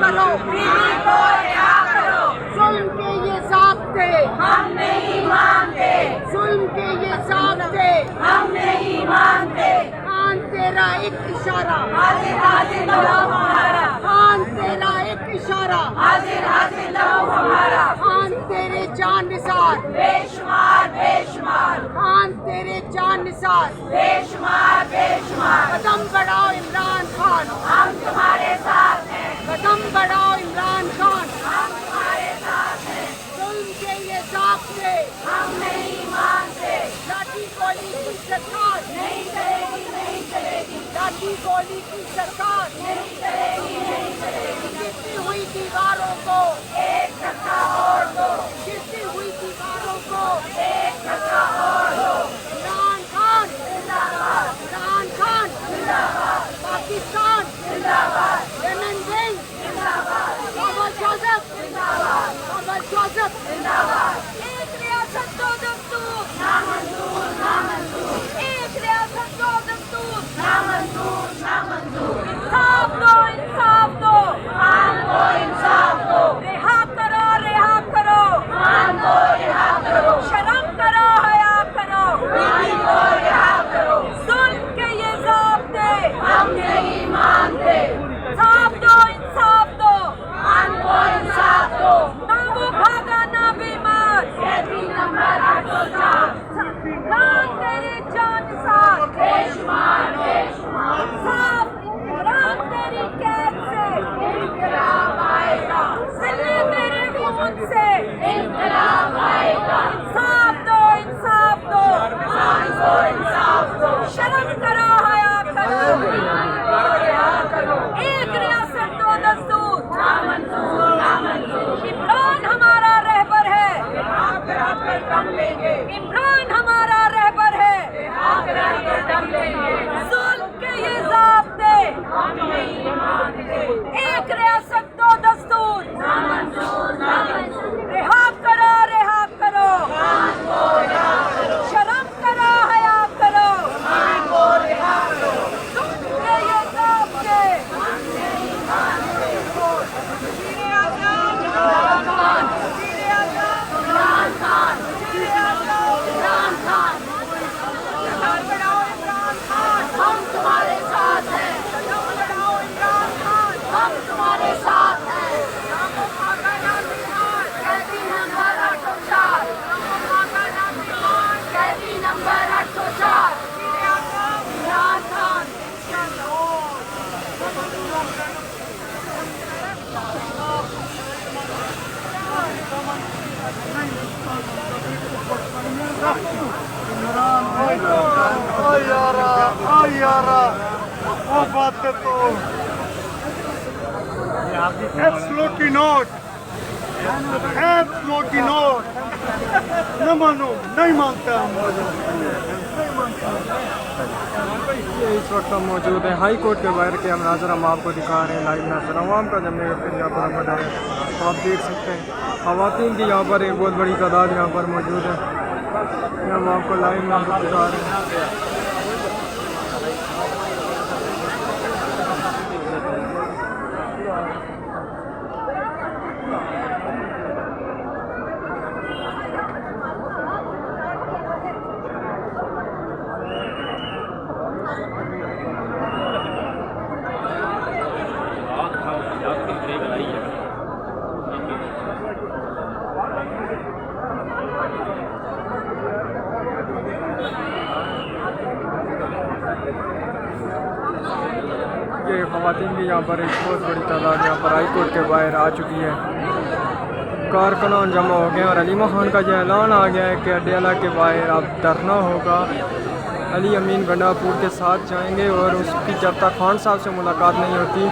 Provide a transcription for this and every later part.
करो, बीवी को रिहा करो। जुल्म के ये ज़ाब्ते हम नहीं मानते, जुल्म के ये ज़ाब्ते हम नहीं मानते। खान तेरा एक इशारा, हाजिर हाजिर लो हमारा, खान तेरा एक इशारा, हाजिर हाजिर लो हमारा। खान तेरे जान निसार, बेशुमार बेशुमार, खान तेरे जान निसार। बेशुमार बेशुमार। कदम बढ़ाओ इमरान खान, हम तुम्हारे साथ हैं, कदम बढ़ाओ इमरान खान। हम तुम्हारे साथ हैं, जुल्म के ये ज़ाब्ते हम नहीं मानते। लाठी गोली की सरकार, नहीं चलेगी, नहीं चलेगी, लाठी गोली की सरकार। नहीं चलेगी, नहीं चलेगी। गिरती हुई दीवारों को, एक धक्का और दो, गिरती हुई दीवारों को। एक धक्का और दो। इमरान खान जिंदाबाद, इमरान खान जिंदाबाद, पाकिस्तान जिंदाबाद, यमन सिंह जिंदाबाद, बाबर जोसेफ जिंदाबाद, बाबर जोसेफ। जिंदाबाद। एक रियासत दो दस्तूर, नामंजूर, नामंजूर, एक रियासत दो दस्तूर। नामंजूर, नामंजूर। इंसाफ दो, इंसाफ दो, खान को इंसाफ दो, रिहा करो, रिहा करो। खान को रिहा करो, शर्म करो, हया करो। बीवी को रिहा करो। जुल्म के ये ज़ाब्ते हम नहीं मानते, इंसाफ दो, इंसाफ दो। खान को इंसाफ दो। ना वो भागा ना बीमार, कैदी नंबर 804, खान तेरी जान साथ। बेशुमार बेशुमार। साफ इमरान तेरी कैद से, इंकलाब आएगा, जिले तेरे खून से। इंकलाब आएगा। इंसाफ दो, इंसाफ दो। खान को इंसाफ दो, शर्म करो, हया करो। रिहा करो। एक रियासत दो दस्तूर। नामंजूर, नामंजूर। इमरान हमारा रहबर है, आगरा पे दम लेंगे, इमरान हमारा रहबर है। आगरा पे दम लेंगे, जुल्म के ये ज़ाब्ते हम नहीं मानते। एक रियासत दो दस्तूर। नामंजूर, नामंजूर। रिहा करो, रिहा करो। खान को रिहा करो, शर्म करो, हया करो। खान को रिहा करो। जुल्म के ये ज़ाब्ते इमरान खान, इमरान खान, हम तुम्हारे साथ हैं, हम तुम्हारे साथ हैं। कैदी नंबर 804, कैदी नंबर 804। इमरान खान, वो बात है तो एब्सोल्युटली नॉट, एब्सोल्युटली नॉट। न मानो, नहीं मानता हम। ये इस वक्त हम मौजूद हैं हाई कोर्ट के बाहर के मनाजर हम आपको दिखा रहे हैं लाइव नजर आवाम का जमने का यहाँ पर हम है। तो आप देख सकते हैं ख़वातीन की यहाँ पर एक बहुत बड़ी तादाद यहाँ पर मौजूद है। ये हम आपको लाइव नजर दिखा रहे हैं। ये ख़वातीन की यहाँ पर एक बहुत बड़ी तादाद यहाँ पर हाई कोर्ट के बाहर आ चुकी है। कारकुनान जमा हो गए और अलीमा खान का यह ऐलान आ गया है कि अड्याला के बाहर अब धरना होगा। अली अमीन गंडापुर के साथ जाएंगे और उसकी जब तक खान साहब से मुलाकात नहीं होती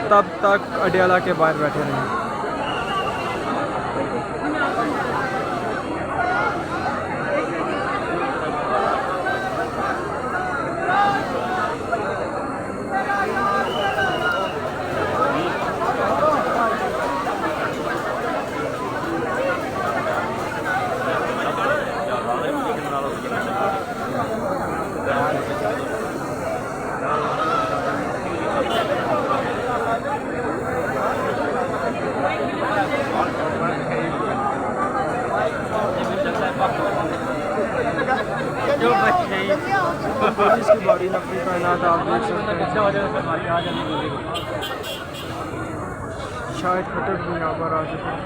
तब तक अड्याला के बाहर बैठे रहेंगे। नकली कायनात आप देख सकते हैं। शायद खटक भी यहाँ पर आ चुके हैं।